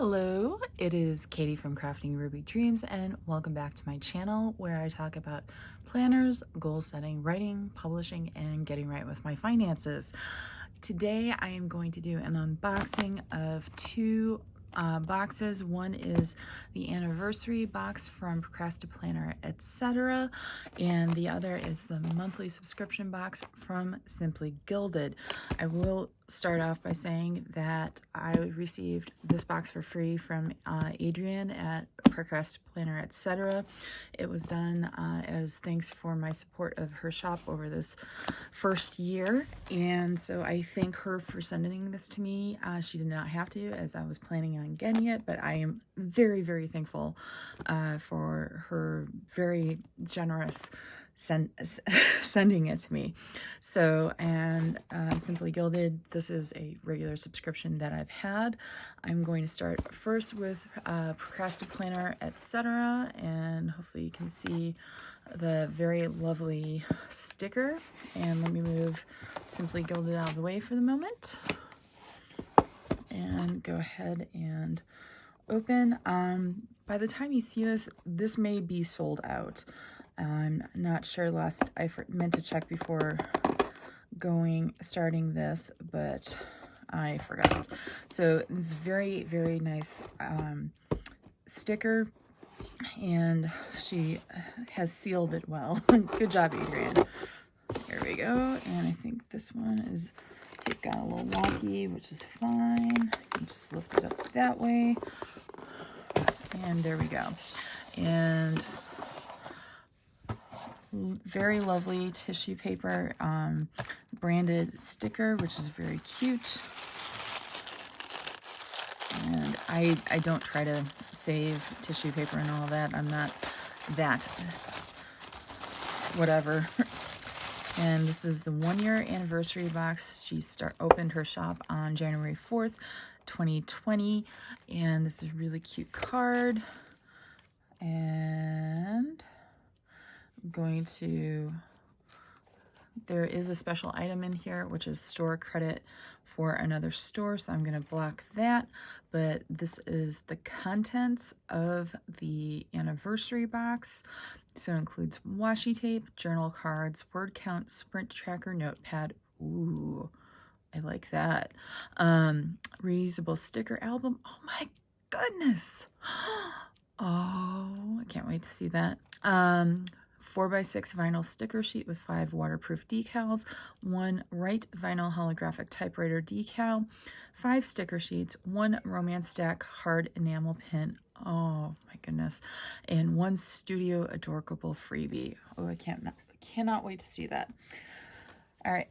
Hello, it is Katie from Crafting Ruby Dreams, and welcome back to my channel where I talk about planners, goal setting, writing, publishing, and getting right with my finances. Today I am going to do an unboxing of two boxes. One is the anniversary box from ProcrastiplannerEtc, and the other is the monthly subscription box from Simply Gilded. I will start off by saying that I received this box for free from Adrienne at ProcrastiplannerEtc. It was done as thanks for my support of her shop over this first year, and so I thank her for sending this to me. She did not have to, as I was planning on getting it, but I am very, very thankful for her very generous sending it to me. So, and Simply Gilded, this is a regular subscription that I've had. I'm going to start first with ProcrastiplannerEtc, and hopefully you can see the very lovely sticker. And let me move Simply Gilded out of the way for the moment and go ahead and open. By the time you see this, this may be sold out. I'm not sure. I meant to check before starting this, but I forgot. So this very, very nice sticker, and she has sealed it well. Good job, Adrienne. Here we go. And I think this one is got a little wonky, which is fine. You can just lift it up that way, and there we go. And very lovely tissue paper branded sticker, which is very cute. And I don't try to save tissue paper and all that. I'm not that whatever. And this is the 1-year anniversary box. She opened her shop on January 4th, 2020. And this is a really cute card. And there is a special item in here, which is store credit for another store, so I'm going to block that. But this is the contents of the anniversary box. So it includes washi tape, journal cards, word count, sprint tracker, notepad. Ooh, I like that. Reusable sticker album. Oh my goodness. Oh, I can't wait to see that. 4x6 vinyl sticker sheet with 5 waterproof decals, 1 Write vinyl holographic typewriter decal, 5 sticker sheets, 1 romance stack hard enamel pin. Oh my goodness. And 1 studio adorable freebie. Oh, I cannot wait to see that. All right.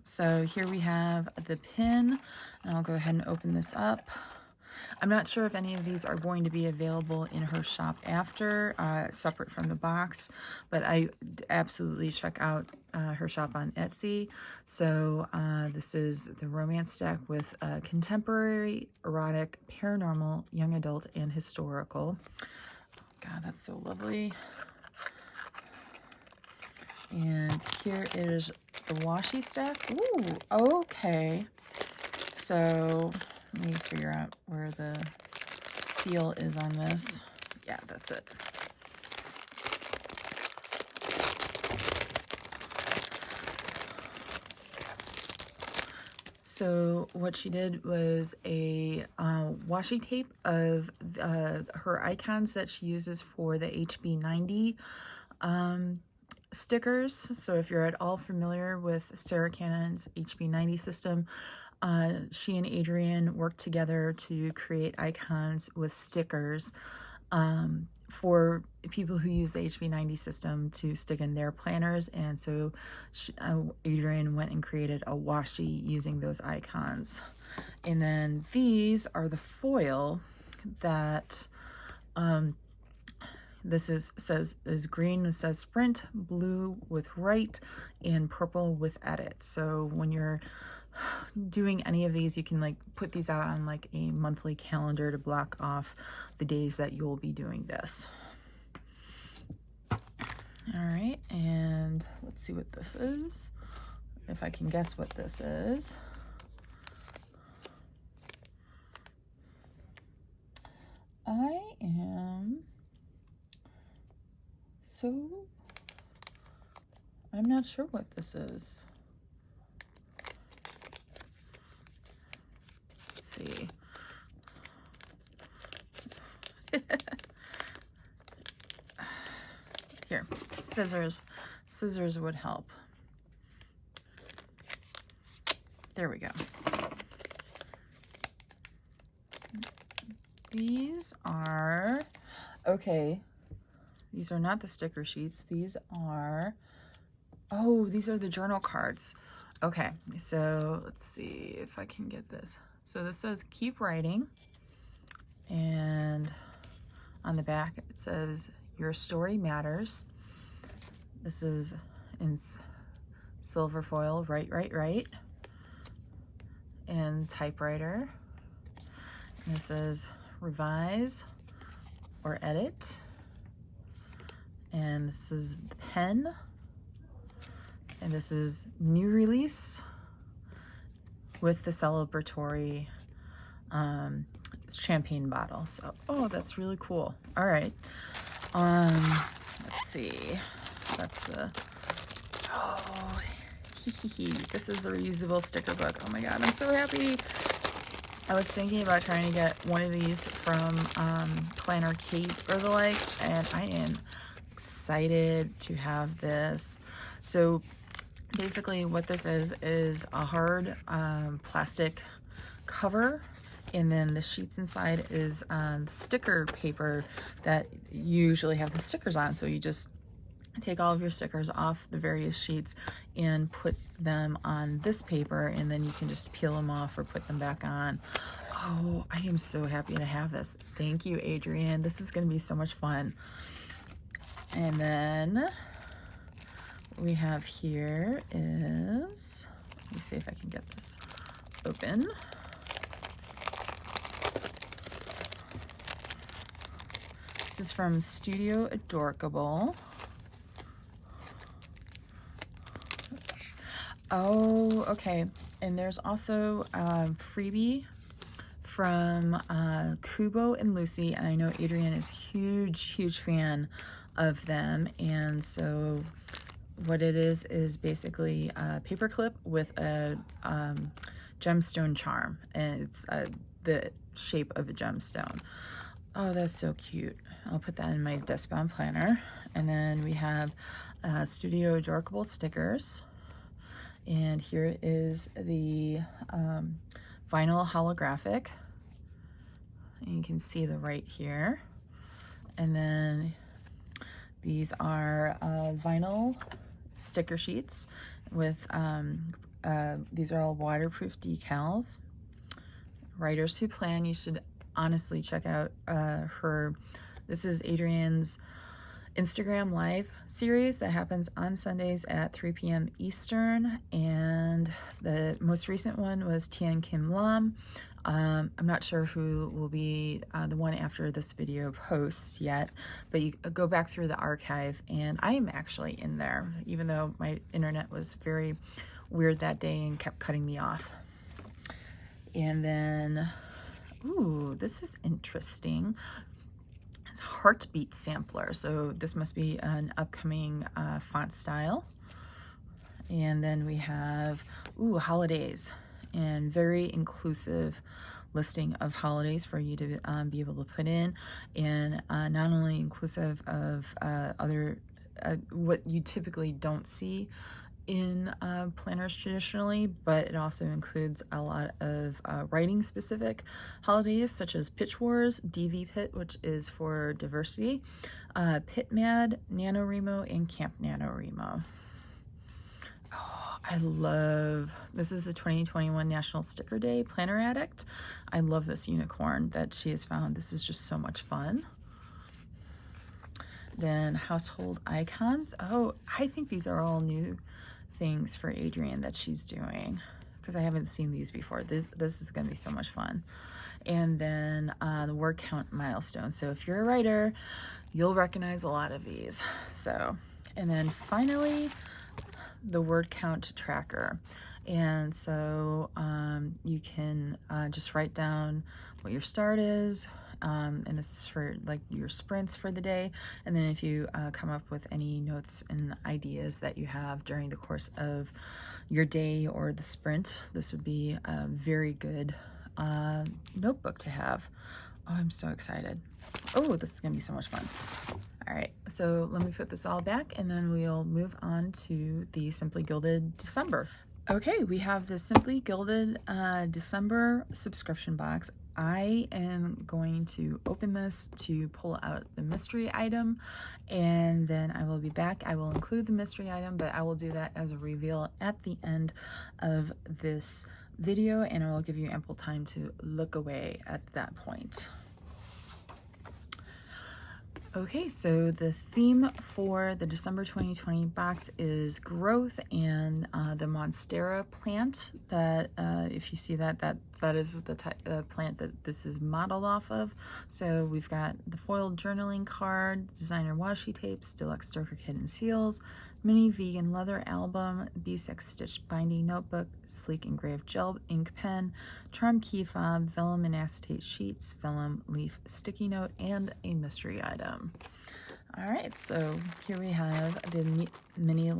So here we have the pin, and I'll go ahead and open this up. I'm not sure if any of these are going to be available in her shop after, separate from the box, but I absolutely check out her shop on Etsy. So this is the romance stack with contemporary, erotic, paranormal, young adult, and historical. God, that's so lovely. And here is the washi stack. Ooh, okay. So let me figure out where the seal is on this. Yeah, that's it. So what she did was a washi tape of her icons that she uses for the HB90 stickers. So if you're at all familiar with Sarah Cannon's HB90 system, she and Adrienne worked together to create icons with stickers for people who use the HB90 system to stick in their planners. And so Adrienne went and created a washi using those icons. And then these are the foil that this is green, it says Sprint, blue with Write, and purple with Edit. So when you're doing any of these, you can like put these out on like a monthly calendar to block off the days that you'll be doing this. All right, and let's see what this is, if I can guess what this is. I am I'm not sure what this is. Let's see. Here, scissors would help. There we go. These are, okay, these are not the sticker sheets. These are, oh, these are the journal cards. Okay, so let's see if I can get this. So this says keep writing, and on the back it says your story matters. This is in silver foil, write, and typewriter. And this is revise or edit. And this is the pen. And this is new release with the celebratory champagne bottle. So, oh, that's really cool. All right. Let's see. That's the, oh, this is the reusable sticker book. Oh my God, I'm so happy. I was thinking about trying to get one of these from Planner Kate or the like, and I am excited to have this. So basically what this is a hard plastic cover, and then the sheets inside is the sticker paper that you usually have the stickers on. So you just take all of your stickers off the various sheets and put them on this paper, and then you can just peel them off or put them back on. Oh, I am so happy to have this. Thank you, Adrienne. This is going to be so much fun. And then what we have here is, let me see if I can get this open. This is from Studio Adorkable. Oh, okay. And there's also a freebie from Kubo and Lucy, and I know Adrienne is huge fan of them. And so what it is basically a paperclip with a gemstone charm, and it's the shape of a gemstone. Oh, that's so cute. I'll put that in my desk-bound planner. And then we have Studio Adorkable stickers. And here is the vinyl holographic. And you can see the right here. And then these are vinyl sticker sheets with, these are all waterproof decals. Writers Who Plan, you should honestly check out this is Adrienne's Instagram live series that happens on Sundays at 3 p.m. Eastern, and the most recent one was Tian Kim Lam. I'm not sure who will be the one after this video posts yet, but you go back through the archive, and I am actually in there, even though my internet was very weird that day and kept cutting me off. And then, ooh, this is interesting. It's a heartbeat sampler, so this must be an upcoming font style. And then we have, ooh, holidays, and very inclusive listing of holidays for you to be able to put in, and not only inclusive of other what you typically don't see in planners traditionally, but it also includes a lot of writing specific holidays such as Pitch Wars, DV Pit, which is for diversity, Pit Mad, NaNoWriMo, and Camp NaNoWriMo. Oh, I love, this is the 2021 National Sticker Day Planner Addict. I love this unicorn that she has found. This is just so much fun. Then household icons. Oh, I think these are all new things for Adrienne that she's doing, because I haven't seen these before. This is going to be so much fun. And then the word count milestone. So if you're a writer, you'll recognize a lot of these. So, and then finally, the word count tracker. And so you can just write down what your start is, and this is for like your sprints for the day. And then if you come up with any notes and ideas that you have during the course of your day or the sprint, this would be a very good notebook to have. Oh, I'm so excited. Oh, this is gonna be so much fun. All right, so let me put this all back and then we'll move on to the Simply Gilded December. Okay, we have the Simply Gilded December subscription box. I am going to open this to pull out the mystery item, and then I will be back. I will include the mystery item, but I will do that as a reveal at the end of this video, and I will give you ample time to look away at that point. Okay, so the theme for the December 2020 box is growth, and the Monstera plant that, if you see that is the plant that this is modeled off of. So we've got the foiled journaling card, designer washi tapes, deluxe sticker kit and seals, mini vegan leather album, B6 stitched binding notebook, sleek engraved gel ink pen, charm key fob, vellum and acetate sheets, vellum leaf sticky note, and a mystery item. All right, so here we have the mini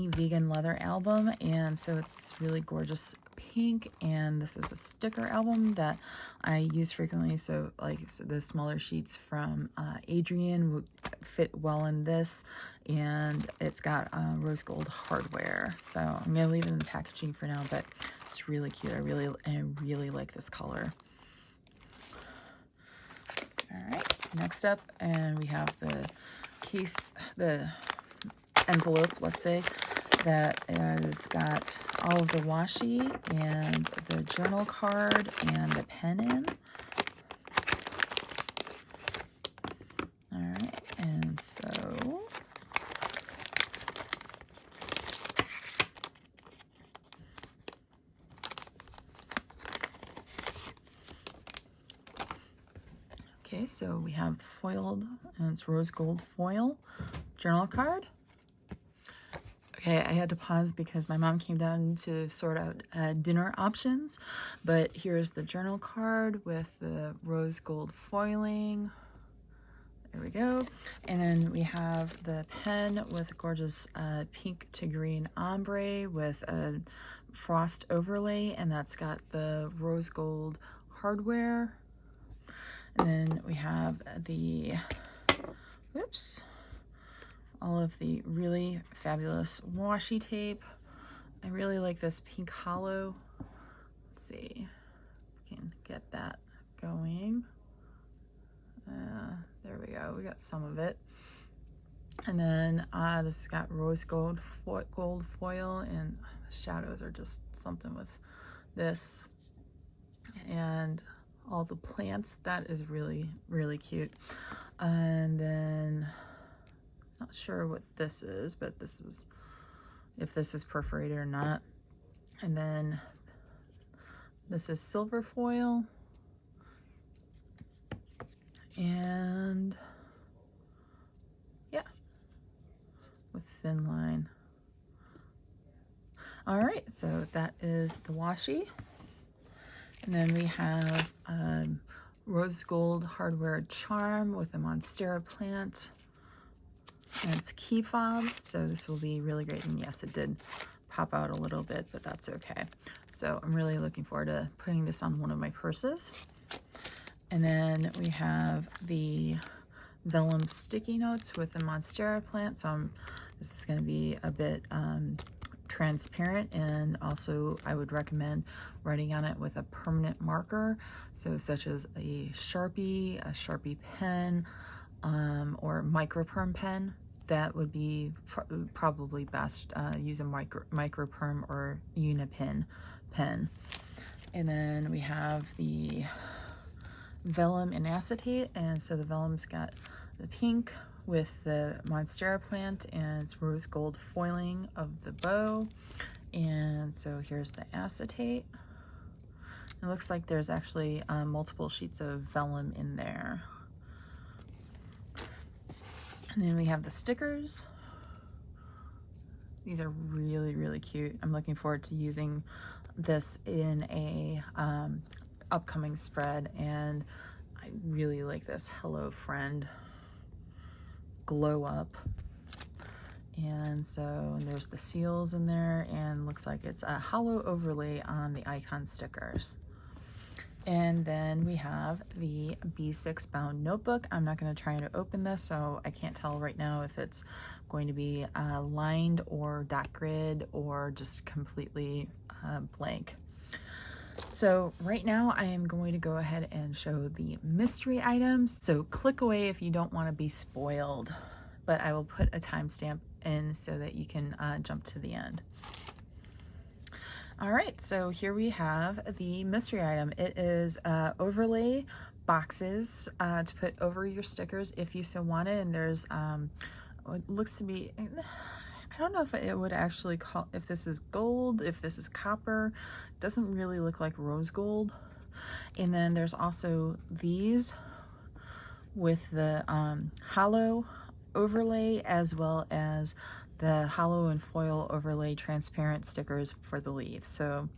vegan leather album, and so it's this really gorgeous pink, and this is a sticker album that I use frequently, so the smaller sheets from Adrienne would fit well in this, and it's got rose gold hardware. So I'm gonna leave it in the packaging for now, but it's really cute. I really like this color. All right, next up, and we have the envelope, let's say, that has got all of the washi and the journal card and the pen in. All right, and so okay, so we have foiled, and it's rose gold foil journal card. Okay, I had to pause because my mom came down to sort out dinner options, but here's the journal card with the rose gold foiling. There we go. And then we have the pen with gorgeous pink to green ombre with a frost overlay, and that's got the rose gold hardware. And then we have the, whoops, all of the really fabulous washi tape. I really like this pink hollow. Let's see if we can get that going. There we go, we got some of it. And then this has got rose gold foil, and the shadows are just something with this. And all the plants, that is really cute. And then not sure what this is, but this is, if this is perforated or not. And then this is silver foil, and yeah, with thin line. All right, so that is the washi. And then we have rose gold hardware charm with a Monstera plant. And it's key fob, so this will be really great. And yes, it did pop out a little bit, but that's okay. So I'm really looking forward to putting this on one of my purses. And then we have the vellum sticky notes with the Monstera plant. So this is going to be a bit transparent, and also I would recommend writing on it with a permanent marker, so such as a Sharpie pen, or microperm pen. That would be probably best. Use a microperm or Unipin pen. And then we have the vellum and acetate, and so the vellum's got the pink with the Monstera plant, and it's rose gold foiling of the bow. And so here's the acetate. It looks like there's actually multiple sheets of vellum in there. And then we have the stickers. These are really cute. I'm looking forward to using this in a upcoming spread, and I really like this Hello Friend glow up. And so there's the seals in there, and looks like it's a hollow overlay on the Arkon stickers. And then we have the B6 bound notebook. I'm not going to try to open this, so I can't tell right now if it's going to be lined or dot grid or just completely blank. So right now I am going to go ahead and show the mystery items. So click away if you don't want to be spoiled, but I will put a timestamp in so that you can jump to the end. All right, so here we have the mystery item. It is overlay boxes to put over your stickers if you so want it. And there's, it looks to be, I don't know if it would actually call, if this is gold, if this is copper. Doesn't really look like rose gold. And then there's also these with the hollow overlay, as well as the hollow and foil overlay transparent stickers for the leaves. So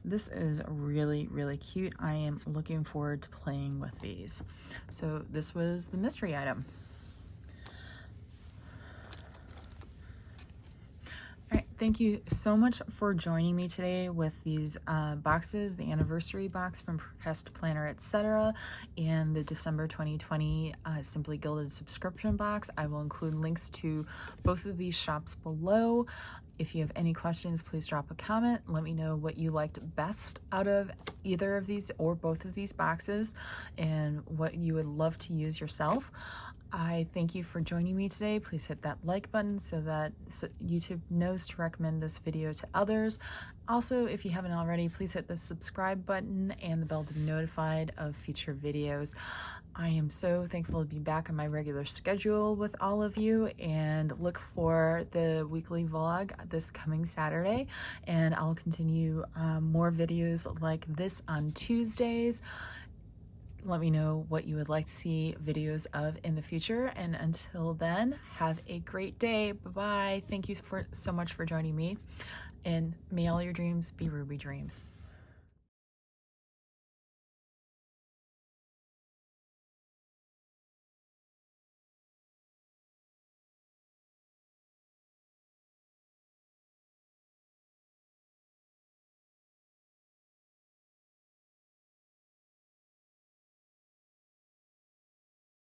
this is really, really cute. I am looking forward to playing with these. So this was the mystery item. All right, thank you so much for joining me today with these boxes, the anniversary box from ProcrastiplannerEtc and the December 2020 Simply Gilded subscription box. I will include links to both of these shops below. If you have any questions, please drop a comment. Let me know what you liked best out of either of these or both of these boxes and what you would love to use yourself. I thank you for joining me today. Please hit that like button so that YouTube knows to recommend this video to others. Also, if you haven't already, please hit the subscribe button and the bell to be notified of future videos. I am so thankful to be back on my regular schedule with all of you, and look for the weekly vlog this coming Saturday. And I'll continue more videos like this on Tuesdays. Let me know what you would like to see videos of in the future. And until then, have a great day. Bye-bye. Thank you so much for joining me. And may all your dreams be ruby dreams.